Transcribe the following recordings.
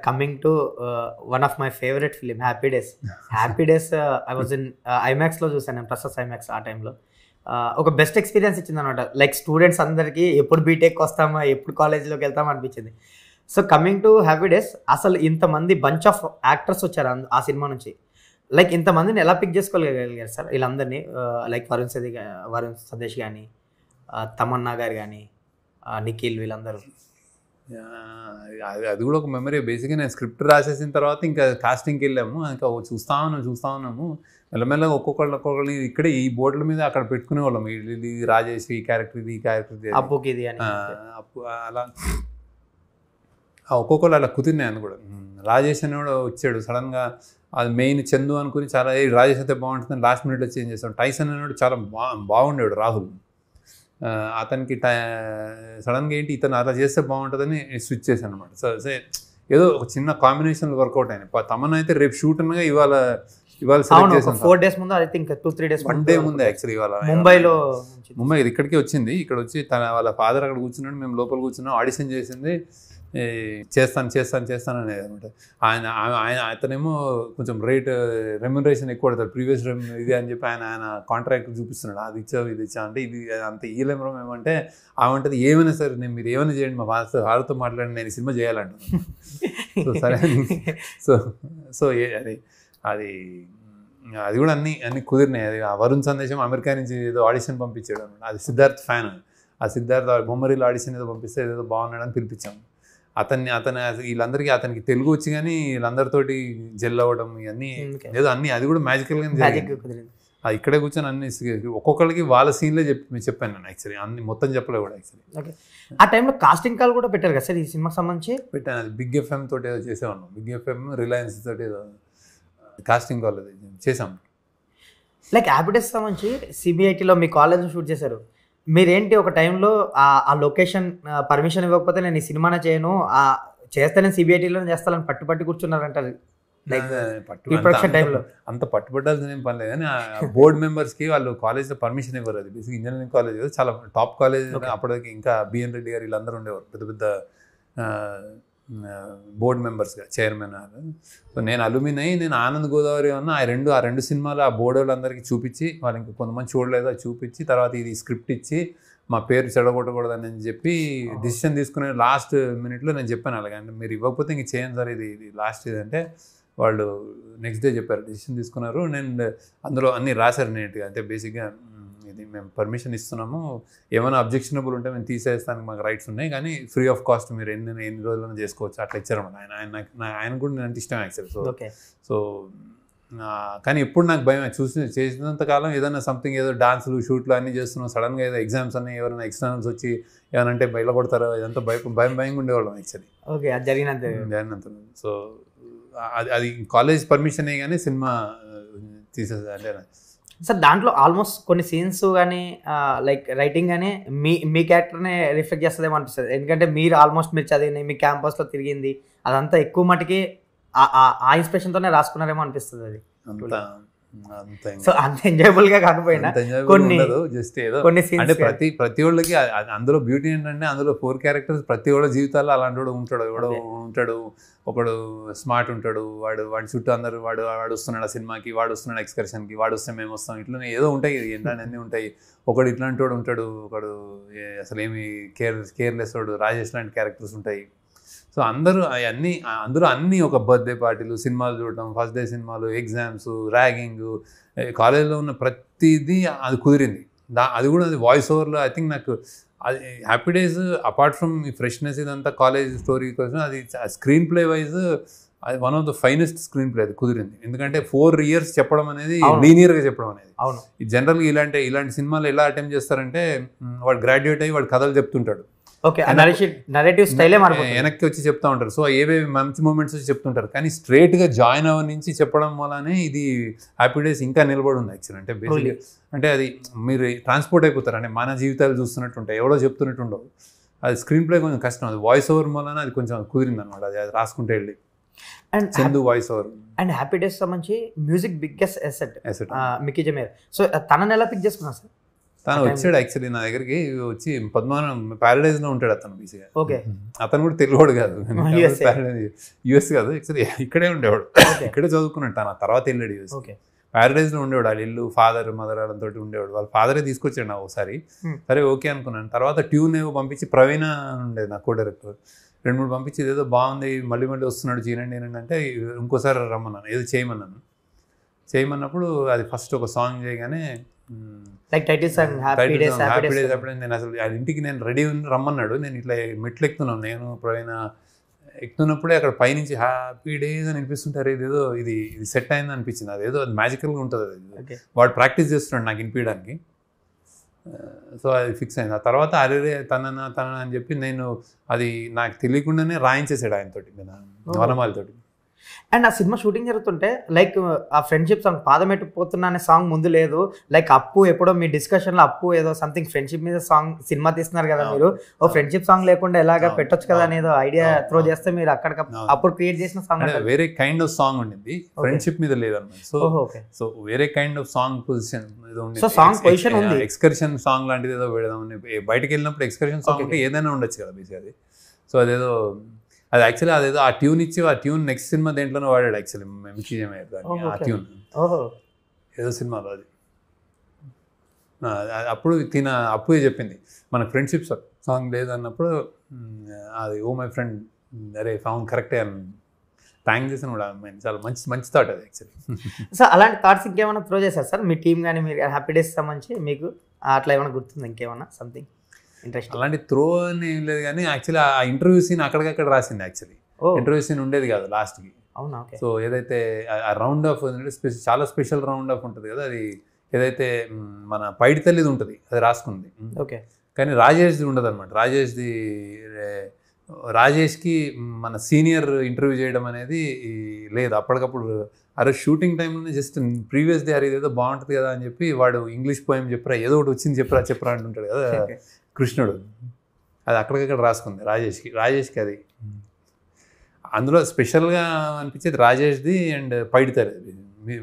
Coming to one of my favourite film Happy Days. Happy Days I was in ఐమాక్స్లో చూసాను నేను, Prasad IMAX ఆ టైంలో. ఒక బెస్ట్ ఎక్స్పీరియన్స్ ఇచ్చింది అనమాట. లైక్ స్టూడెంట్స్ అందరికీ ఎప్పుడు బీటెక్ వస్తామా, ఎప్పుడు కాలేజ్లోకి వెళ్తామా అనిపించింది. So coming to happy days, అసలు ఇంతమంది బంచ్ ఆఫ్ యాక్టర్స్ వచ్చారు ఆ సినిమా నుంచి. లైక్ ఇంతమందిని ఎలా పిక్ చేసుకోగలిగారు సార్ వీళ్ళందరినీ? లైక్ వరుణ్ సదేశ్ కానీ, తమన్నా గారు కానీ, నిఖిల్, వీళ్ళందరూ. అది కూడా ఒక మెమరీ. బేసిక్గా నేను స్క్రిప్ట్ రాసేసిన తర్వాత ఇంకా కాస్టింగ్కి వెళ్ళాము. ఇంకా చూస్తా ఉన్నాము మెల్లమెల్లగా ఒక్కొక్కరిని ఇక్కడే ఈ బోర్డుల మీద అక్కడ పెట్టుకునే వాళ్ళం. ఇది రాజేష్, ఈ క్యారెక్టర్ ఇది, ఈ క్యారెక్టర్ ఇది, అప్పుకి ఇది అని. అలా ఒక్కొక్కరు అలా కుదిరినాయని కూడా. రాజేష్ అని కూడా వచ్చాడు సడన్గా. అది మెయిన్ చందు అనుకుని చాలా రాజేష్ అయితే బాగుంటుందని లాస్ట్ మినిట్లో చేంజ్ చేస్తాం. టైసన్ అనేవాడు చాలా బాగుండేవాడు, రాహుల్. అతనికి సడన్గా ఏంటి ఇతను అలా చేస్తే బాగుంటుందని స్విచ్ చేశాను అనమాట. సో ఏదో ఒక చిన్న కాంబినేషన్ వర్కౌట్ అయినాయి. తమన్ అయితే రేపు షూట్ అనగా ఇవాళ సెలెక్ట్ చేశాను. 4 days ముందు, ఐ థింక్ 2-3 days, 1 day ముందే యాక్చువల్లీ. ఇవాళ ముంబై ఇక్కడికి వచ్చింది. ఇక్కడ వచ్చి వాళ్ళ ఫాదర్ అక్కడ కూర్చున్నాడు, మేము లోపల కూర్చున్నాం. ఆడిషన్ చేసింది. చేస్తాను అనేది అనమాట. అతనేమో కొంచెం రెమ్యునరేషన్ ఎక్కువ పడతాడు, ప్రీవియస్ ఇది అని చెప్పి ఆయన కాంట్రాక్ట్ చూపిస్తున్నాడు. అది ఇచ్చావు ఇది ఇచ్చా అంటే ఇది అంత ఈలేమో ఏమంటే ఆమంటది ఏమైనా సరే మీరు ఏమైనా చేయండి, మా వాళ్ళతో మాట్లాడి నేను సినిమా చేయాలంటున్నాను. సో సరే. సో అది కూడా అన్ని కుదిరినాయి. అది వరుణ్ సందేశం అమెరికా నుంచి ఏదో ఆడిషన్ పంపించాడు అనమాట. అది సిద్ధార్థ్ ఫ్యాన్. ఆ సిద్ధార్థ్ బొమ్మరిలో ఆడిషన్ ఏదో పంపిస్తే ఏదో బాగున్నాడని పిలిపించాము. అతను వీళ్ళందరికీ అతనికి తెలుగు వచ్చి కానీ వీళ్ళందరితోటి జెల్ అవ్వడం ఇవన్నీ ఏదో అన్ని అది కూడా మ్యాజికల్గా ఇక్కడే కూర్చొని అన్ని ఒక్కొక్కరికి వాళ్ళ సీన్లే చెప్పాను నేను. యాక్చువల్లీ అన్ని మొత్తం చెప్పలే కూడా. యాక్చువల్లీ ఆ టైంలో కాస్టింగ్ కాల్ కూడా పెట్టారు కదా సార్ ఈ సినిమాకి సంబంధించి? పెట్టాను. అది బిగ్ ఎఫ్ఎం తోటి ఏదో చేసేవాళ్ళం. బిగ్ ఎఫ్ఎం, రిలయన్స్ తోటి ఏదో కాస్టింగ్ కాల్ చేసాం. లైక్ హ్యాపీ డేస్ సంబంధించి సిబిఐటీలో మీ కాలేజ్లో షూట్ చేశారు. మీరేంటి ఒక టైంలో ఆ లొకేషన్ పర్మిషన్ ఇవ్వకపోతే నేను ఈ సినిమానే చేయను, చేస్తే నేను సిబిఐటీలోనే చేస్తానని పట్టుబట్టి కూర్చున్నారంటారు. అంత పట్టుబట్టాల్సిన ఏం పని లేదు కానీ బోర్డ్ మెంబర్స్కి వాళ్ళు కాలేజ్లో పర్మిషన్ ఇవ్వరు. అది బేసిక్ ఇంజనీరింగ్ కాలేజ్, చాలా టాప్ కాలేజ్. అప్పటికి ఇంకా బిఎన్ రెడ్డి గారు వీళ్ళందరూ ఉండేవారు, పెద్ద పెద్ద బోర్డ్ మెంబర్స్గా, చైర్మన్. సో నేను అలుమినై, నేను ఆనంద్ గోదావరి అన్న ఆ రెండు సినిమాలు ఆ బోర్డు వాళ్ళందరికీ చూపించి, వాళ్ళు ఇంకా కొంతమంది చూడలేదు, అది చూపించి తర్వాత ఇది స్క్రిప్ట్ ఇచ్చి మా పేరు చెడగొట్టకూడదని చెప్పి డిసిషన్ తీసుకునే లాస్ట్ మినిట్లో నేను చెప్పాను అలాగే, అంటే మీరు ఇవ్వకపోతే ఇంక చేయండి సార్, ఇది లాస్ట్ ఇది అంటే వాళ్ళు నెక్స్ట్ డే చెప్పారు, డిసిషన్ తీసుకున్నారు. నేను అందులో అన్నీ రాశారు నీట్గా. అంటే బేసిక్గా ఇది మేము పర్మిషన్ ఇస్తున్నాము, ఏమైనా అబ్జెక్షనబుల్ ఉంటే మేము తీసేస్తానికి మాకు రైట్స్ ఉన్నాయి, కానీ ఫ్రీ ఆఫ్ కాస్ట్ మీరు ఎన్ని రోజులైనా చేసుకోవచ్చు అట్లా ఇచ్చారన్నమాట. ఆయన కూడా నేను అంటే ఇష్టం యాక్చువల్లీ. సో కానీ ఎప్పుడు నాకు భయం చేసినంతకాలం ఏదైనా సంథింగ్ ఏదో డాన్సులు షూట్లు అన్నీ చేస్తున్నాం, సడన్గా ఏదో ఎగ్జామ్స్ అన్నీ ఎవరైనా ఎక్స్టర్నల్స్ వచ్చి ఏమనంటే బయట కొడతారో ఇదంతా భయంగా ఉండేవాళ్ళం యాక్చువల్లీ. ఓకే, అది జరిగినంత. సో అది కాలేజ్ పర్మిషన్ కానీ సినిమా తీసేది అంటే సార్ దాంట్లో ఆల్మోస్ట్ కొన్ని సీన్స్ కానీ లైక్ రైటింగ్ కానీ మీ క్యారెక్టర్నే రిఫ్లెక్ట్ చేస్తుందేమో అనిపిస్తుంది. ఎందుకంటే మీరు ఆల్మోస్ట్ మీరు చదివింది, మీ క్యాంపస్లో తిరిగింది, అదంతా ఎక్కువ మటుకి ఆ ఇన్స్పిరేషన్తోనే రాసుకున్నారేమో అనిపిస్తుంది. అది సో అంత ఎంజాయబుల్ గా కాకపోయినా కొన్ని అంటే ప్రతి వాళ్ళకి అందులో బ్యూటీ ఏంటంటే అందులో 4 క్యారెక్టర్స్ ప్రతి వాళ్ళ జీవితాల్లో అలాంటి వాడు ఉంటాడు. ఒకడు స్మార్ట్ ఉంటాడు, వాడి చుట్టూ అందరూ వాడు వస్తున్నాడు ఆ సినిమాకి, వాడు వస్తున్నాడు ఎక్స్కర్షన్కి, వాడు వస్తే మేము వస్తాం, ఇట్లనే ఏదో ఉంటాయి ఏంటంటే అన్నీ ఉంటాయి. ఒకడు ఇట్లాంటి వాడు ఉంటాడు, ఒకడు అసలు ఏమి కేర్లెస్ వాడు, రాజేష్ లాంటి క్యారెక్టర్స్ ఉంటాయి. సో అందులో అన్నీ ఒక బర్త్డే పార్టీలు, సినిమాలు చూడటం, ఫస్ట్ డే సినిమాలు, ఎగ్జామ్స్, ర్యాగింగ్, కాలేజీలో ఉన్న ప్రతిదీ అది కుదిరింది. అది కూడా అది వాయిస్ ఓవర్లో ఐ థింక్ నాకు అది హ్యాపీ డేస్ అపార్ట్ ఫ్రమ్ ఈ ఫ్రెష్నెస్ ఇదంతా కాలేజ్ స్టోరీ కోసం అది స్క్రీన్ ప్లే వైజ్ అది one of the finest screen play అది కుదిరింది. ఎందుకంటే 4 years చెప్పడం అనేది లీనియర్గా చెప్పడం అనేది. జనరల్గా ఇలాంటి సినిమాలు ఎలా అటెంప్ట్ చేస్తారంటే వాడు గ్రాడ్యుయేట్ అయ్యి వాడు కథలు చెప్తుంటాడు, వెనక్కి వచ్చి చెప్తా ఉంటారు. సో ఏవేవి మంచి మూమెంట్స్ వచ్చి చెప్తుంటారు, కానీ స్ట్రేట్గా జాయిన్ అవ్వ నుంచి చెప్పడం వల్లనే ఇది హ్యాపీ డేస్ ఇంకా నిలబడి ఉంది యాక్చువల్. అంటే బేసిక్గా అంటే అది మీరు ట్రాన్స్పోర్ట్ అయిపోతారు, అంటే మన జీవితాలు చూస్తున్నట్టు ఉంటాయి, ఎవడో చెప్తున్నట్టు ఉండవు. అది స్క్రీన్ ప్లే కొంచెం కష్టం, అది వాయిస్ ఓవర్ వలన అది కొంచెం కుదిరింది అనమాట. అది రాసుకుంటే వెళ్ళి and Chandu voice over. And Happy Days సంబంధించి music biggest asset Mickey J Meyer. So తనని ఎలా పిక్ చేసుకున్నారు సార్? తను వచ్చాడు యాక్చువల్లీ నా దగ్గరికి వచ్చి పద్మనాభం ప్యారడైజ్లో ఉంటాడు అతను బీసీగా. ఓకే. అతను కూడా తెలుగువాడు కాదు, యుఎస్ కాదు యాక్చువల్లీ, ఇక్కడే ఉండేవాడు, ఇక్కడే చదువుకున్నాడు. తను తర్వాత వెళ్ళాడు యుఎస్. ప్యారడైజ్లో ఉండేవాడు. వాళ్ళ ఇల్లు ఫాదర్ మదర్ వాళ్ళతో ఉండేవాడు. వాళ్ళ ఫాదరే తీసుకొచ్చాడు నాకు ఒకసారి. సరే ఓకే అనుకున్నాను. తర్వాత ట్యూన్ ఏవో పంపించి ప్రవీణ ఉండేది నా కో డైరెక్టర్, 2-3 పంపించి ఏదో బాగుంది మళ్ళీ వస్తున్నాడు చేయండి అంటే ఇంకోసారి రమ్మన్నాను, ఏదో చేయమన్నప్పుడు అది ఫస్ట్ ఒక సాంగ్ చేయగానే హ్యాపీ డేస్ అప్పుడే నేను అసలు ఇంటికి నేను రెడీ రమ్మన్నాడు. నేను ఇట్లా మెట్లు ఎక్కుతున్నాను, నేను ప్రవీణ ఎక్కుతున్నప్పుడే అక్కడ పైనుంచి హ్యాపీ డేస్ అని వినిపిస్తుంటారు. ఇదేదో ఇది సెట్ అయింది అనిపించింది. అదేదో అది మ్యాజికల్గా ఉంటుంది. అది వాడు ప్రాక్టీస్ చేస్తున్నాడు నాకు వినిపించడానికి. సో అది ఫిక్స్ అయింది. ఆ తర్వాత అరే తన అని చెప్పి నేను అది నాకు తెలియకుండానే రాయించేసాడు ఆయనతోటి, వనమాలితోటి. అండ్ ఆ సినిమా షూటింగ్ జరుగుతుంటే లైక్ ఆ ఫ్రెండ్షిప్ సాంగ్ పాదమెట్టుకుపోతున్నా అనే సాంగ్ ముందు లేదు. లైక్ అప్పు ఎప్పుడో మీ డిస్కషన్లో అప్పు ఏదో సంథింగ్ ఫ్రెండ్షిప్ మీద సాంగ్ సినిమా తీస్తున్నారు కదా మీరు, ఓ ఫ్రెండ్షిప్ సాంగ్ లేకుండా ఎలాగా పెట్టొచ్చు కదా అనేదో ఐడియా త్రో చేస్తే మీరు అప్పుడు క్రియేట్ చేసిన సాంగ్ వేరే కైండ్ ఆఫ్ సాంగ్ ఉండింది, ఫ్రెండ్షిప్ మీద లేదన్నమాట. సో వేరే కైండ్ ఆఫ్ సాంగ్ పొజిషన్ ఏదో ఉంది. సో సాంగ్ పొజిషన్ ఉంది, ఎక్స్కర్షన్ సాంగ్ లాంటిది ఏదో పెడదామని. బయటకు వెళ్ళినప్పుడు ఎక్స్కర్షన్ సాంగ్ అంటే ఏదైనా ఉండొచ్చు కదా బేసిక్ అది. సో అదేదో అది యాక్చువల్లీ అదేదో ఆ ట్యూన్ ఇచ్చి ఆ ట్యూన్ నెక్స్ట్ సినిమా దేంట్లోనే వాడాడు యాక్చువల్లీ ఆ ట్యూన్ ఏదో సినిమాలో. అది అప్పుడు అప్పుడే చెప్పింది మనకు ఫ్రెండ్షిప్ సాంగ్ లేదు అన్నప్పుడు అది ఓ మై ఫ్రెండ్ అరే ఫౌండ్ కరెక్టే అని థ్యాంక్ చేసాను కూడా. చాలా మంచి థాట్ అది యాక్చువల్లీ. సో అలాంటి థాట్స్ ఇంకేమైనా త్రో చేశారు సార్ మీ టీం కానీ మీరు హ్యాపీ డేస్ సంబంధించి మీకు అట్లా ఏమైనా గుర్తుంది ఇంకేమన్నా సంథింగ్ ఇంట్రెస్ట్? అలాంటి త్రో అని ఏం లేదు కానీ యాక్చువల్లీ ఆ ఇంటర్వ్యూ సీన్ అక్కడికక్కడ రాసింది. యాక్చువల్లీ ఇంటర్వ్యూ సీన్ ఉండేది కాదు లాస్ట్కి. అవునా? సో ఏదైతే ఆ రౌండ్ ఆఫ్ చాలా స్పెషల్ రౌండ్ ఆఫ్ ఉంటుంది కదా, అది ఏదైతే మన పైడి తల్లిది ఉంటుంది అది రాసుకుంది. ఓకే. కానీ రాజేష్ది ఉండదు అనమాట. రాజేష్కి మన సీనియర్ ఇంటర్వ్యూ చేయడం అనేది లేదు. అప్పటికప్పుడు అరే షూటింగ్ టైంలోనే జస్ట్ ప్రీవియస్ డే అరే ఇదేదో బాగుంటుంది కదా అని చెప్పి వాడు ఇంగ్లీష్ పోయం చెప్పరా, ఏదో ఒకటి వచ్చింది చెప్పరా అంటుంటాడు కదా కృష్ణుడు. అది అక్కడికక్కడ రాసుకుంది రాజేష్కి అది. అందులో స్పెషల్గా అనిపించేది రాజేష్ది అండ్ పైడితల్లిది.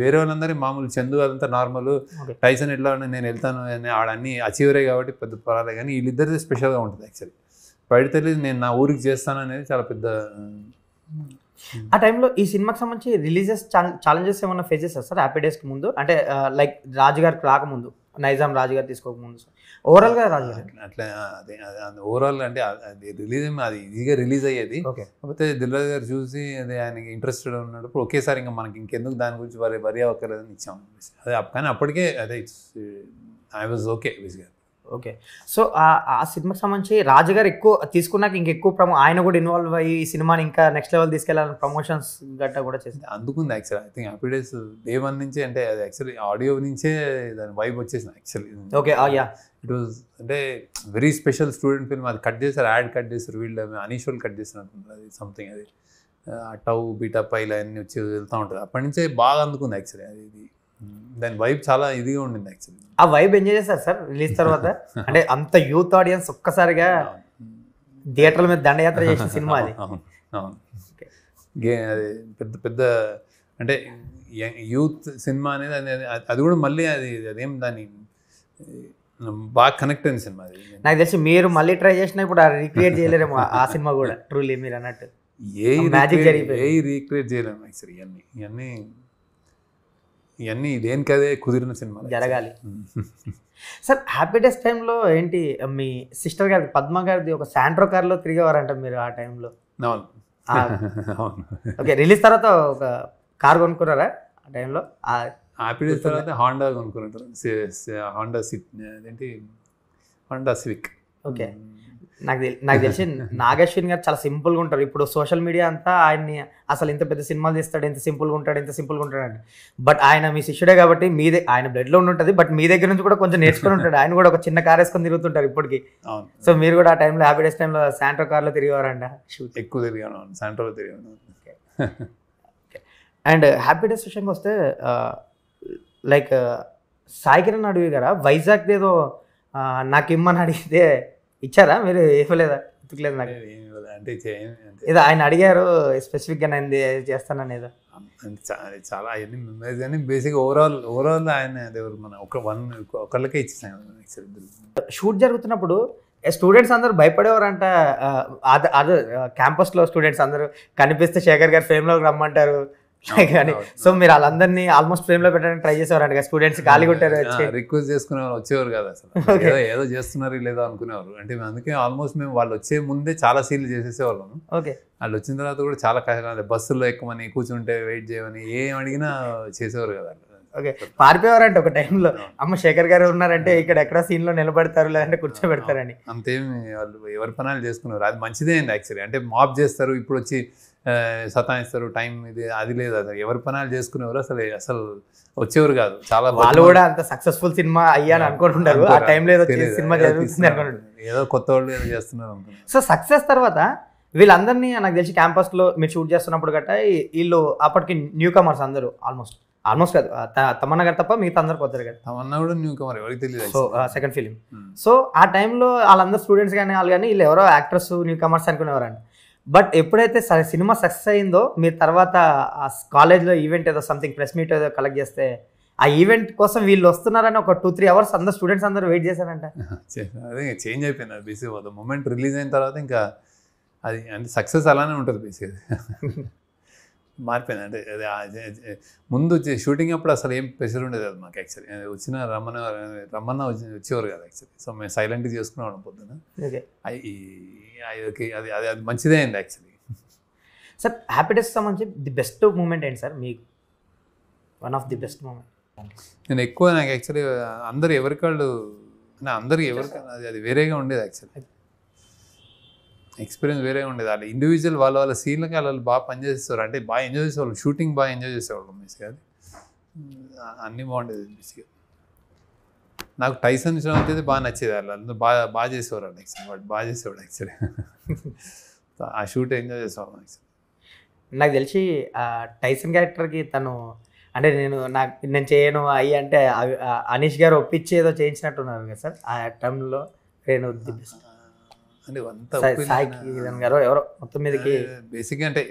వేరే వాళ్ళందరి మామూలు చందు అదంతా నార్మల్, టైసన్ ఎట్లా నేను వెళ్తాను అని ఆడన్నీ అచీవరే కాబట్టి పెద్ద పర్వాలేదు. కానీ వీళ్ళిద్దరిది స్పెషల్గా ఉంటుంది యాక్చువల్లీ. పైడితల్లి నేను నా ఊరికి చేస్తాను అనేది చాలా పెద్ద. ఆ టైంలో ఈ సినిమాకి సంబంధించి రిలీజెస్ ఛాలెంజెస్ ఏమన్నా ఫేస్ చేస్తారు సార్ హ్యాపీ డేస్కి ముందు? అంటే లైక్ రాజుగారికి రాకముందు, నైజాం రాజుగారు తీసుకోకముందు ఓవరాల్గా రాజుగారు అట్లా అదే ఓవరాల్ అంటే అది రిలీజ్ అది ఈజీగా రిలీజ్ అయ్యేది. కాకపోతే దిల్రాజు గారు చూసి అదే ఆయనకి ఇంట్రెస్టెడ్ ఉన్నప్పుడు ఒకేసారి ఇంకా మనకి ఇంకెందుకు దాని గురించి వరి అవ్వకలేదని ఇచ్చాము. అదే కానీ అప్పటికే అదే ఐ వాజ్ ఓకే బేసిక్గా. ఓకే. సో ఆ సినిమాకి సంబంధించి రాజుగారు ఎక్కువ తీసుకున్నాక ఇంకెక్కువ ఆయన కూడా ఇన్వాల్వ్ అయ్యి ఈ సినిమాని ఇంకా నెక్స్ట్ లెవెల్ తీసుకెళ్ళాలని ప్రమోషన్స్ గట్టా కూడా చేసింది. అందుకుంది actually. I think happy days day 1 నుంచే అంటే అది యాక్చువల్లీ ఆడియో నుంచే దాని వైబ్ వచ్చేసింది యాక్చువల్లీ. ఓకే. ఇట్ వాజ్ అంటే వెరీ స్పెషల్ స్టూడెంట్ ఫిల్మ్. అది కట్ చేశారు, యాడ్ కట్ చేశారు, వీళ్ళు అనీష్ వాళ్ళు కట్ చేసినట్టుంది అది సంథింగ్. అది టౌ బీటా పైలు అన్నీ వచ్చి వెళ్తూ ఉంటుంది. అప్పటి నుంచే బాగా అందుకుంది యాక్చువల్లీ. అది దాని వైబ్ చాలా ఇదిగా ఉండింది యాక్చువల్లీ. ఆ వైబ్ ఎంజాయ్ చేస్తారు సార్ రిలీజ్ తర్వాత? అంటే అంత యూత్ ఆడియన్స్ ఒక్కసారిగా థియేటర్ల మీద దండయాత్ర చేసిన సినిమా అది. అవును. అది పెద్ద పెద్ద అంటే యూత్ సినిమా అనేది అది కూడా మళ్ళీ అదేం దాన్ని బాగా కనెక్ట్ అయిన సినిమా అది. నాకు తెలిసి మీరు మళ్ళీ ట్రై చేసినా ఇప్పుడు రీక్రియేట్ చేయలేరేమో ఆ సినిమా కూడా. ట్రూలీ మీరు అన్నట్టు రీక్రియేట్ చేయలేము యాక్చువల్లీ. ఇవన్నీ దేనికదే కుదిరిన సినిమా జరగాలి. సార్ హ్యాపీ డేస్ టైంలో ఏంటి మీ సిస్టర్ గారి పద్మ గారిది ఒక శాంట్రో కార్లో తిరిగేవారంట మీరు ఆ టైంలో? అవును. ఓకే. రిలీజ్ తర్వాత ఒక కార్ కొనుక్కున్నారా ఆ టైంలో? హ్యాపీ డేస్ తర్వాత హాండా కొనుక్కున్నారు, హాండా సివిక్. ఓకే. నాకు తెలిసి నాగశ్విన్ గారు చాలా సింపుల్గా ఉంటారు. ఇప్పుడు సోషల్ మీడియా అంతా ఆయన్ని అసలు ఇంత పెద్ద సినిమాలు తీస్తాడు, ఎంత సింపుల్గా ఉంటాడు అంటే, బట్ ఆయన మీ శిష్యుడే కాబట్టి మీదే ఆయన బ్లడ్లో ఉంటుంది. బట్ మీ దగ్గర నుంచి కూడా కొంచెం నేర్చుకుని ఉంటాడు. ఆయన కూడా ఒక చిన్న కార్ వేసుకొని తిరుగుతుంటారు ఇప్పటికి. సో మీరు కూడా ఆ టైంలో హ్యాపీ డేస్ టైంలో శాంట్రో కార్లో తిరిగేవారంట? ఎక్కువ తిరిగాను, శాంట్రోలో తిరిగాను. అండ్ హ్యాపీ డేస్ విషయంకి వస్తే లైక్ సాయి కిరణ్ అడిగి గారా వైజాగ్ ఏదో నాకు ఇమ్మని అడిగితే ఇచ్చారా మీరు? ఇవ్వలేదా? గుర్తుకులేదు నాకు. అంటే ఏదో ఆయన అడిగారు స్పెసిఫిక్గా నేను చేస్తానని ఏదో. చాలా అవన్నీ మెమరీస్ కానీ బేసిక్ ఓవరాల్ ఆయన ఎవరు మన ఒకళ్ళకే ఇచ్చేసాను యాక్చువల్లీ. షూట్ జరుగుతున్నప్పుడు స్టూడెంట్స్ అందరూ భయపడేవారంట. అదే క్యాంపస్లో స్టూడెంట్స్ అందరూ కనిపిస్తే శేఖర్ గారు ఫ్రేమ్లోకి రమ్మంటారు కానీ, సో మీరు వాళ్ళందరినీ ఆల్మోస్ట్ ఫ్రేమ్లో పెట్టడానికి ట్రై చేసేవారంట. స్టూడెంట్స్ ఖాళీగా ఉంటారు, రిక్వెస్ట్ చేసుకునేవారు, వచ్చేవారు కదా అసలు. ఏదో చేస్తున్నారు లేదో అనుకునేవారు. అంటే అందుకే ఆల్మోస్ట్ మేము వాళ్ళు వచ్చే ముందే చాలా సీన్లు చేసేసేవాళ్ళము. ఓకే, వాళ్ళు వచ్చిన తర్వాత కూడా చాలా కష్టం, బస్సుల్లో ఎక్కమని, కూర్చుంటే వెయిట్ చేయమని, ఏం అడిగినా చేసేవారు కదా. ఓకే, పారిపోయేవారంటే ఒక టైంలో అమ్మ శేఖర్ గారు ఉన్నారంటే ఇక్కడ ఎక్కడ సీన్లో నిలబడతారు లేదంటే కూర్చోబెడతారని. అంతేమి వాళ్ళు ఎవరి పనాలు చేసుకున్నారు. అది మంచిదే అండి యాక్చువల్లీ. అంటే మాప్ చేస్తారు, ఇప్పుడు వచ్చి సతాయిస్తారు, టైం ఇది అది లేదు. అసలు ఎవరి పనాలు చేసుకునేవారు, అసలు వచ్చేవారు కాదు. చాలా వాళ్ళు కూడా అంత సక్సెస్ఫుల్ సినిమా అయ్యాని అనుకుంటుంటారు. ఆ టైంలో ఏదో సినిమా జరుగుతుంది అనుకుంటారు, ఏదో కొత్త వాళ్ళు ఏదో చేస్తున్నారు అనుకుంటున్నారు. సో సక్సెస్ తర్వాత వీళ్ళందరినీ నాకు తెలిసి క్యాంపస్లో మీరు షూట్ చేస్తున్నప్పుడు గట్రా వీళ్ళు అప్పటికి న్యూ కమర్స్ అందరూ ఆల్మోస్ట్ కాదు, తమన్నా గారు తప్ప మిగతా అందరు పోతారు కదా. తమన్నా కూడా న్యూ కమర్, ఎవరికి తెలియదు. So second film. సో ఆ టైంలో వాళ్ళందరూ స్టూడెంట్స్ కానీ వాళ్ళు కానీ వీళ్ళు ఎవరో యాక్టర్స్ న్యూ కమర్స్ అనుకునేవారండి. బట్ ఎప్పుడైతే సినిమా సక్సెస్ అయిందో మీరు తర్వాత ఆ కాలేజ్లో ఈవెంట్ ఏదో సంథింగ్ ప్రెస్ మీట్ ఏదో కలెక్ట్ చేస్తే ఆ ఈవెంట్ కోసం వీళ్ళు వస్తున్నారని ఒక 2-3 hours అందరు స్టూడెంట్స్ అందరూ వెయిట్ చేశారంట. అదే చేంజ్ అయిపోయింది అది బేసిక్. మూమెంట్ రిలీజ్ అయిన తర్వాత ఇంకా అది అంటే సక్సెస్ అలానే ఉంటుంది బేసిక్. మారిపోయింది. అంటే ముందు షూటింగ్ అప్పుడు అసలు ఏం ప్రెషర్ ఉండేది అది మాకు యాక్చువల్లీ. వచ్చిన రమ్మన్న వచ్చేవారు కదా యాక్చువల్లీ. సో మేము సైలెంట్గా చేసుకునేవాళ్ళం పొద్దున. అది మంచిదే అయింది యాక్చువల్లీ. సార్ హ్యాపీ డేస్కి సంబంధించి ది బెస్ట్ మూమెంట్ ఏంటి సార్ మీకు? One of the best moment. నేను ఎక్కువ నాకు యాక్చువల్లీ అందరు ఎవరికాళ్ళు అందరికి అది వేరేగా ఉండేది యాక్చువల్లీ. ఎక్స్పీరియన్స్ వేరే ఉండేది. వాళ్ళు ఇండివిజువల్ వాళ్ళ సీన్లకి వాళ్ళు బాగా పనిచేసేవారు. అంటే బాగా ఎంజాయ్ చేసేవాళ్ళు, షూటింగ్ బాగా ఎంజాయ్ చేసేవాళ్ళు బేసిక్గా. అది అన్నీ బాగుండేది బేసిక్గా. నాకు టైసన్ శ్రవంతి అయితే బాగా నచ్చేది. వాళ్ళు బాగా చేసేవారు అండి యాక్చువల్లీ. వాడు బాగా చేసేవాడు యాక్చువల్లీ. ఆ షూట్ ఎంజాయ్ చేసేవాళ్ళం యాక్చువల్లీ. నాకు తెలిసి టైసన్ క్యారెక్టర్కి తను అంటే నేను చేయను అయ్యి అంటే అనీష్ గారు ఒప్పించి ఏదో చేయించినట్టున్నారు కదా సార్ ఆ టైంలో. అంటే గారు ఎవరో మొత్తం మీదకి బేసిక్గా అంటే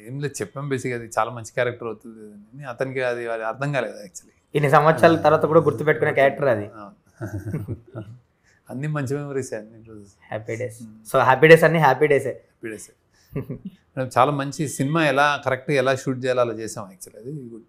ఏం లేదు చెప్పాం. బేసిక్గా అది చాలా మంచి క్యారెక్టర్ అవుతుంది, అతనికి అది అర్థం కాలేదు యాక్చువల్లీ. ఇన్ని సంవత్సరాల తర్వాత కూడా గుర్తుపెట్టుకునే క్యారెక్టర్ అది. అన్ని మంచి మెమరీస్ అన్ని. Happy days. So happy days అన్ని హ్యాపీ డేసే. చాలా మంచి సినిమా ఎలా కరెక్ట్గా ఎలా షూట్ చేయాలో అలా చేసాం యాక్చువల్లీ. అది గుడ్.